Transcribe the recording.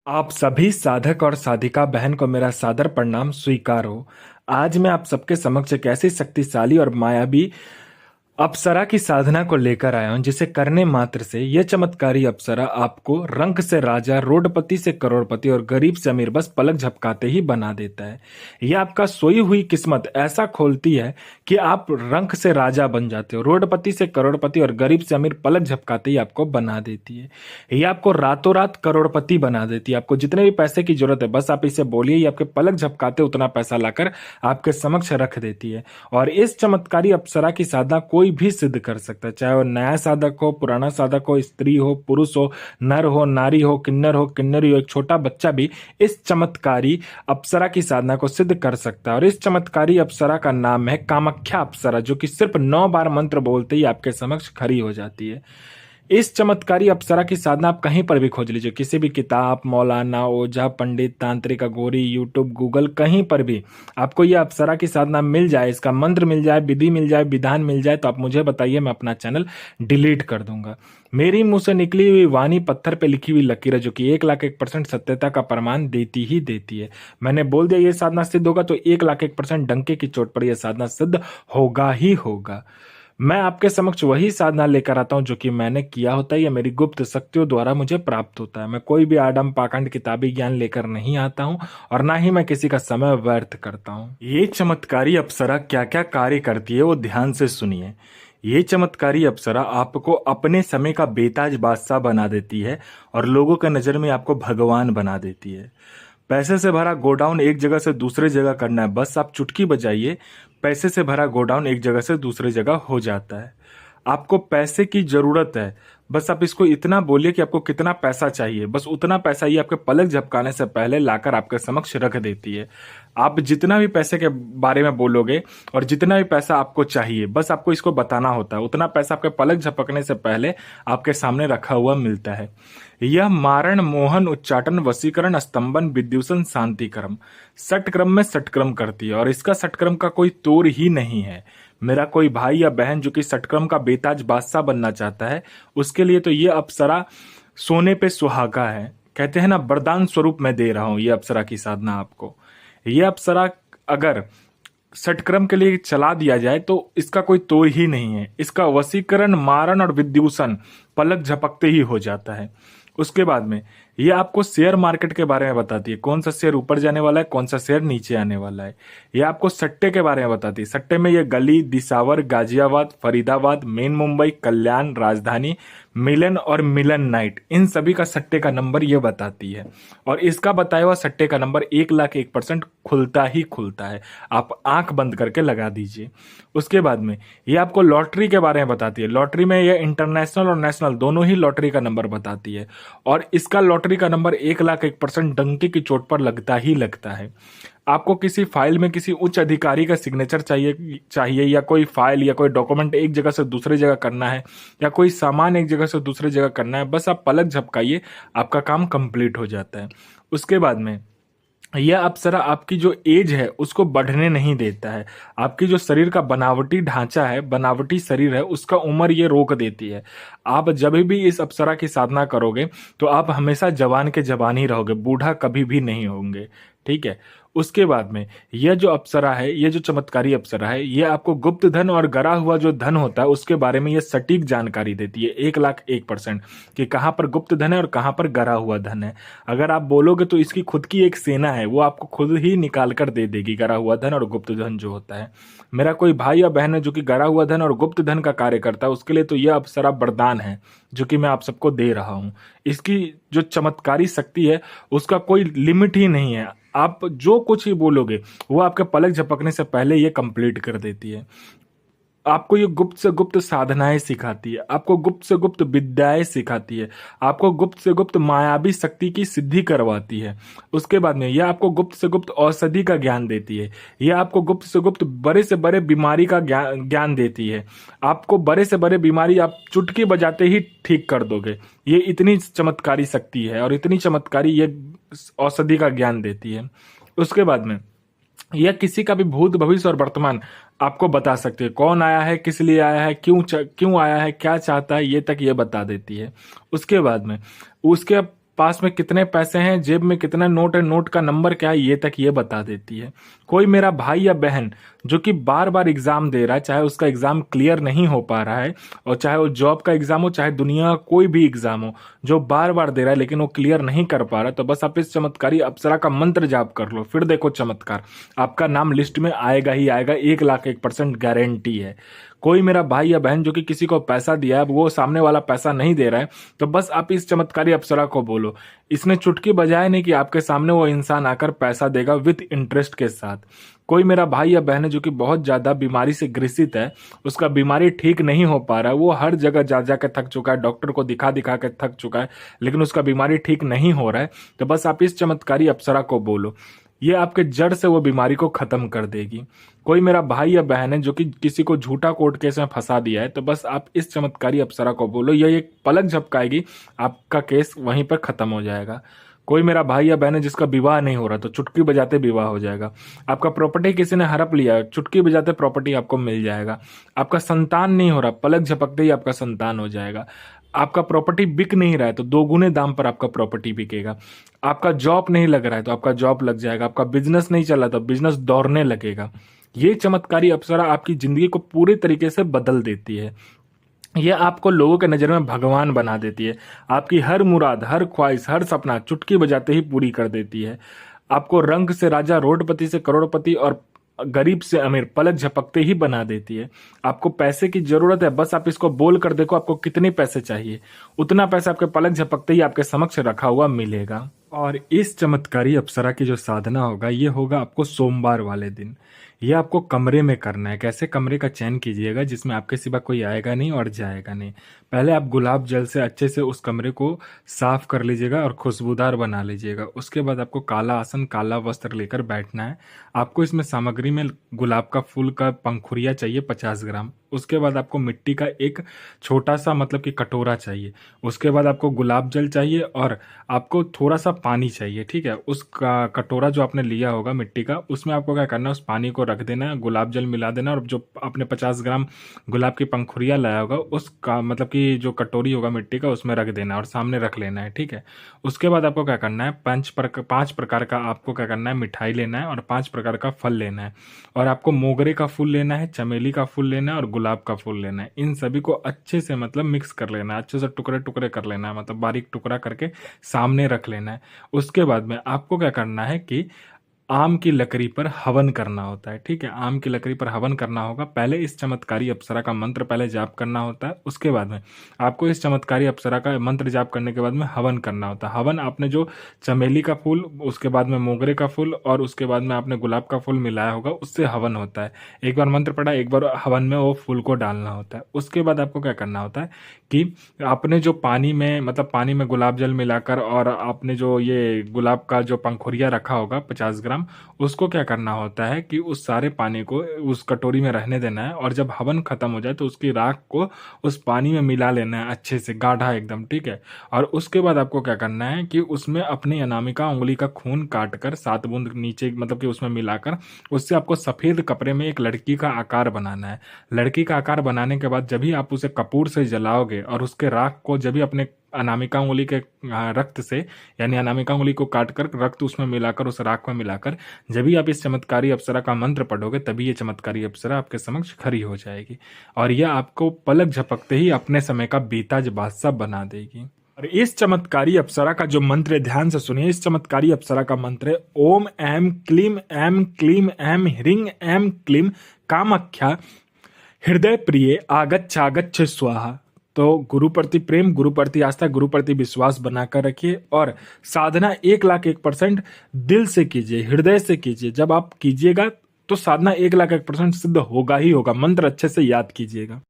आप सभी साधक और साधिका बहन को मेरा सादर प्रणाम स्वीकार हो। आज मैं आप सबके समक्ष एक ऐसी शक्तिशाली और मायावी अप्सरा की साधना को लेकर आया हूं जिसे करने मात्र से यह चमत्कारी अप्सरा आपको रंक से राजा, रोडपति से करोड़पति और गरीब से अमीर बस पलक झपकाते ही बना देता है। यह आपका सोई हुई किस्मत ऐसा खोलती है कि आप रंक से राजा बन जाते हो, रोडपति से करोड़पति और गरीब से अमीर पलक झपकाते ही आपको बना देती है। यह आपको रातों रात करोड़पति बना देती है। आपको जितने भी पैसे की जरूरत है बस आप इसे बोलिए, ये आपके पलक झपकाते उतना पैसा लाकर आपके समक्ष रख देती है। और इस चमत्कारी अप्सरा की साधना कोई भी सिद्ध कर सकता है, चाहे वो नया साधक हो, पुराना साधक हो, स्त्री हो, पुरुष हो, नर हो, नारी हो, किन्नरी हो, एक छोटा बच्चा भी इस चमत्कारी अप्सरा की साधना को सिद्ध कर सकता है। और इस चमत्कारी अप्सरा का नाम है कामाख्या अप्सरा, जो कि सिर्फ 9 बार मंत्र बोलते ही आपके समक्ष खड़ी हो जाती है। इस चमत्कारी अप्सरा की साधना आप कहीं पर भी खोज लीजिए, किसी भी किताब, मौलाना, ओझा, पंडित, तांत्रिक, अघोरी, यूट्यूब, गूगल, कहीं पर भी आपको यह अप्सरा की साधना मिल जाए, इसका मंत्र मिल जाए, विधि मिल जाए, विधान मिल जाए, तो आप मुझे बताइए, मैं अपना चैनल डिलीट कर दूंगा। मेरी मुंह से निकली हुई वाणी पत्थर पे लिखी हुई लकीर है, जो कि 1,01% सत्यता का प्रमाण देती ही देती है। मैंने बोल दिया ये साधना सिद्ध होगा तो 1,01% डंके की चोट पर यह साधना सिद्ध होगा ही होगा। मैं आपके समक्ष वही साधना लेकर आता हूं जो कि मैंने किया होता है या मेरी गुप्त शक्तियों द्वारा मुझे प्राप्त होता है। मैं कोई भी आडम पाखंड किताबी ज्ञान लेकर नहीं आता हूं और ना ही मैं किसी का समय व्यर्थ करता हूं। ये चमत्कारी अप्सरा क्या क्या कार्य करती है वो ध्यान से सुनिए। ये चमत्कारी अप्सरा आपको अपने समय का बेताज बादशाह बना देती है और लोगों के नजर में आपको भगवान बना देती है। पैसे से भरा गोडाउन एक जगह से दूसरे जगह करना है, बस आप चुटकी बजाइए, पैसे से भरा गोडाउन एक जगह से दूसरी जगह हो जाता है। आपको पैसे की जरूरत है, बस आप इसको इतना बोलिए कि आपको कितना पैसा चाहिए, बस उतना पैसा ये आपके पलक झपकाने से पहले लाकर आपके समक्ष रख देती है। आप जितना भी पैसे के बारे में बोलोगे और जितना भी पैसा आपको चाहिए बस आपको इसको बताना होता है, उतना पैसा आपके पलक झपकने से पहले आपके सामने रखा हुआ मिलता है। यह मारण, मोहन, उच्चाटन, वशीकरण, स्तंभन, विद्युषण, शांतिक्रम, षटक्रम में षटक्रम करती है और इसका षटक्रम का कोई तोड़ ही नहीं है। मेरा कोई भाई या बहन जो कि षटक्रम का बेताज बादशाह बनना चाहता है, उसके लिए तो ये अप्सरा सोने पे सुहागा है। कहते हैं ना, वरदान स्वरूप मैं दे रहा हूं ये अप्सरा की साधना आपको। ये अप्सरा अगर षटक्रम के लिए चला दिया जाए तो इसका कोई तोड़ ही नहीं है। इसका वशीकरण, मारण और विद्युषण पलक झपकते ही हो जाता है। उसके बाद में ये आपको शेयर मार्केट के बारे में बताती है, कौन सा शेयर ऊपर जाने वाला है, कौन सा शेयर नीचे आने वाला है। ये आपको सट्टे के बारे में बताती है, सट्टे में ये गली, दिसावर, गाजियाबाद, फरीदाबाद, मेन मुंबई, कल्याण, राजधानी, मिलन और मिलन नाइट, इन सभी का सट्टे का नंबर ये बताती है। और इसका बताया हुआ सट्टे का नंबर 1,01% खुलता ही खुलता है, आप आंख बंद करके लगा दीजिए। उसके बाद में ये आपको लॉटरी के बारे में बताती है, लॉटरी में ये इंटरनेशनल और नेशनल दोनों ही लॉटरी का नंबर बताती है और इसका लॉटरी का नंबर 1,01% डंके की चोट पर लगता ही लगता है। आपको किसी फाइल में किसी उच्च अधिकारी का सिग्नेचर चाहिए या कोई फाइल या कोई डॉक्यूमेंट एक जगह से दूसरी जगह करना है या कोई सामान एक जगह से दूसरी जगह करना है, बस आप पलक झपकाइए, आपका काम कंप्लीट हो जाता है। उसके बाद में यह अप्सरा आपकी जो एज है उसको बढ़ने नहीं देता है। आपकी जो शरीर का बनावटी ढांचा है, बनावटी शरीर है, उसका उम्र ये रोक देती है। आप जब भी इस अप्सरा की साधना करोगे तो आप हमेशा जवान के जवान ही रहोगे, बूढ़ा कभी भी नहीं होंगे। ठीक है। उसके बाद में यह जो अप्सरा है, यह जो चमत्कारी अप्सरा है, यह आपको गुप्त धन और गरा हुआ जो धन होता है उसके बारे में यह सटीक जानकारी देती है 1,01% कि कहां पर गुप्त धन है और कहां पर गरा हुआ धन है। अगर आप बोलोगे तो इसकी खुद की एक सेना है, वो आपको खुद ही निकाल कर दे देगी गरा हुआ धन और गुप्त धन जो होता है। मेरा कोई भाई या बहन है जो कि गरा हुआ धन और गुप्त धन का कार्य करता है, उसके लिए तो यह अप्सरा वरदान है जो कि मैं आप सबको दे रहा हूं। इसकी जो चमत्कारी शक्ति है उसका कोई लिमिट ही नहीं है। आप जो कुछ ही बोलोगे वो आपके पलक झपकने से पहले ये कंप्लीट कर देती है। आपको ये गुप्त से गुप्त साधनाएं सिखाती है, आपको गुप्त से गुप्त विद्याएं सिखाती है, आपको गुप्त से गुप्त मायावी शक्ति की सिद्धि करवाती है। उसके बाद में यह आपको गुप्त से गुप्त औषधि का ज्ञान देती है, यह आपको गुप्त से गुप्त बड़े से बड़े बीमारी का ज्ञान देती है। आपको बड़े से बड़े बीमारी आप चुटकी बजाते ही ठीक कर दोगे। ये इतनी चमत्कारी शक्ति है और इतनी चमत्कारी ये औषधि का ज्ञान देती है। उसके बाद में यह किसी का भी भूत, भविष्य और वर्तमान आपको बता सकती है, कौन आया है, किस लिए आया है, क्यों आया है, क्या चाहता है, ये तक ये बता देती है। उसके बाद में उसके पास में कितने पैसे हैं, जेब में कितना नोट है, नोट का नंबर क्या है, ये तक ये बता देती है। कोई मेरा भाई या बहन जो कि बार बार एग्जाम दे रहा है, चाहे उसका एग्जाम क्लियर नहीं हो पा रहा है, और चाहे वो जॉब का एग्जाम हो, चाहे दुनिया का कोई भी एग्जाम हो, जो बार बार दे रहा है लेकिन वो क्लियर नहीं कर पा रहा, तो बस आप इस चमत्कारी अप्सरा का मंत्र जाप कर लो, फिर देखो चमत्कार, आपका नाम लिस्ट में आएगा ही आएगा, 1,01% गारंटी है। कोई मेरा भाई या बहन जो कि किसी को पैसा दिया है, वो सामने वाला पैसा नहीं दे रहा है, तो बस आप इस चमत्कारी अप्सरा को बोलो, इसने चुटकी बजाए नहीं कि आपके सामने वो इंसान आकर पैसा देगा विद इंटरेस्ट के साथ। कोई मेरा भाई या बहन है जो कि बहुत ज्यादा बीमारी से ग्रसित है, उसका बीमारी ठीक नहीं हो पा रहा है, वो हर जगह जा जा के थक चुका है, डॉक्टर को दिखा दिखा के थक चुका है, लेकिन उसका बीमारी ठीक नहीं हो रहा है, तो बस आप इस चमत्कारी अप्सरा को बोलो, ये आपके जड़ से वो बीमारी को खत्म कर देगी। कोई मेरा भाई या बहन है जो कि किसी को झूठा कोर्ट केस में फंसा दिया है, तो बस आप इस चमत्कारी अप्सरा को बोलो, यह एक पलक झपकाएगी, आपका केस वहीं पर खत्म हो जाएगा। कोई मेरा भाई या बहन है जिसका विवाह नहीं हो रहा, तो चुटकी बजाते विवाह हो जाएगा। आपका प्रॉपर्टी किसी ने हड़प लिया, चुटकी बजाते प्रॉपर्टी आपको मिल जाएगा। आपका संतान नहीं हो रहा, पलक झपकते ही आपका संतान हो जाएगा। आपका प्रॉपर्टी बिक नहीं रहा है, तो 2 गुने दाम पर आपका प्रॉपर्टी बिकेगा। आपका जॉब नहीं लग रहा है, तो आपका जॉब लग जाएगा। आपका बिजनेस नहीं चल रहा, तो बिजनेस दौड़ने लगेगा। ये चमत्कारी अप्सरा आपकी जिंदगी को पूरी तरीके से बदल देती है। ये आपको लोगों के नजर में भगवान बना देती है। आपकी हर मुराद, हर ख्वाहिश, हर सपना चुटकी बजाते ही पूरी कर देती है। आपको रंग से राजा, रोडपति से करोड़पति और गरीब से अमीर पलक झपकते ही बना देती है। आपको पैसे की जरूरत है, बस आप इसको बोल कर देखो आपको कितने पैसे चाहिए, उतना पैसा आपके पलक झपकते ही आपके समक्ष रखा हुआ मिलेगा। और इस चमत्कारी अप्सरा की जो साधना होगा, ये होगा आपको सोमवार वाले दिन। ये आपको कमरे में करना है। कैसे? कमरे का चयन कीजिएगा जिसमें आपके सिवा कोई आएगा नहीं और जाएगा नहीं। पहले आप गुलाब जल से अच्छे से उस कमरे को साफ कर लीजिएगा और खुशबूदार बना लीजिएगा। उसके बाद आपको काला आसन, काला वस्त्र लेकर बैठना है। आपको इसमें सामग्री में गुलाब का फूल का पंखुड़िया चाहिए 50 ग्राम। उसके बाद आपको मिट्टी का एक छोटा सा मतलब कि कटोरा चाहिए। उसके बाद आपको गुलाब जल चाहिए और आपको थोड़ा सा पानी चाहिए। ठीक है, उस कटोरा जो आपने लिया होगा मिट्टी का, उसमें आपको क्या करना है, उस पानी को रख देना है, गुलाब जल मिला देना, और जो आपने 50 ग्राम गुलाब की पंखुड़िया लाया होगा उसका मतलब कि जो कटोरी होगा मिट्टी का, उसमें रख देना और सामने रख लेना है। ठीक है, उसके बाद आपको क्या करना है, 5 प्रकार का आपको क्या करना है, मिठाई लेना है और 5 प्रकार का फल लेना है, और आपको मोगरे का फूल लेना है, चमेली का फूल लेना है और गुलाब का फूल लेना है। इन सभी को अच्छे से मतलब मिक्स कर लेना है, अच्छे से टुकड़े टुकड़े कर लेना है, मतलब बारीक टुकड़ा करके सामने रख लेना है। उसके बाद में आपको क्या करना है कि आम की लकड़ी पर हवन करना होता है। ठीक है, आम की लकड़ी पर हवन करना होगा। पहले इस चमत्कारी अप्सरा का मंत्र पहले जाप करना होता है, उसके बाद में आपको इस चमत्कारी अप्सरा का मंत्र जाप करने के बाद में हवन करना होता है। हवन आपने जो चमेली का फूल, उसके बाद में मोगरे का फूल और उसके बाद में आपने गुलाब का फूल मिलाया होगा, उससे हवन होता है। एक बार मंत्र पढ़ा, एक बार हवन में वो फूल को डालना होता है। उसके बाद आपको क्या करना होता है कि आपने जो पानी में मतलब पानी में गुलाब जल मिलाकर और आपने जो ये गुलाब का जो पंखुड़िया रखा होगा 50 ग्राम, उसको क्या करना होता है कि उस सारे पानी को उस कटोरी में रहने देना है, और जब हवन खत्म हो जाए तो उसकी राख को उस पानी में मिला लेना है अच्छे से, गाढ़ा एकदम। ठीक है, और उसके बाद आपको क्या करना है कि उसमें अपनी अनामिका उंगली का खून काट कर 7 बूंद नीचे मतलब कि उसमें मिलाकर, उससे आपको सफेद कपड़े में एक लड़की का आकार बनाना है। लड़की का आकार बनाने के बाद जब भी आप उसे कपूर से जलाओगे और उसके राख को जब भी अपने अनामिका उंगली के रक्त से, यानी अनामिका उंगली को काट कर रक्त उसमें मिलाकर, उस राख में मिलाकर जब भी आप इस चमत्कारी अप्सरा का मंत्र पढ़ोगे, तभी ये चमत्कारी अप्सरा आपके समक्ष खड़ी हो जाएगी और यह आपको पलक झपकते ही अपने समय का बीताज बादशाह बना देगी। और इस चमत्कारी अप्सरा का जो मंत्र है, ध्यान से सुनिए। इस चमत्कारी अप्सरा का मंत्र है ओम ऐम क्लीम ऐम ह्रीं ऐम क्लीम कामाख्या हृदय प्रिय आगच्छ स्वाहा। तो गुरु प्रति प्रेम, गुरु प्रति आस्था, गुरु प्रति विश्वास बनाकर रखिए और साधना 1,01% दिल से कीजिए, हृदय से कीजिए। जब आप कीजिएगा तो साधना 1,01% सिद्ध होगा ही होगा। मंत्र अच्छे से याद कीजिएगा।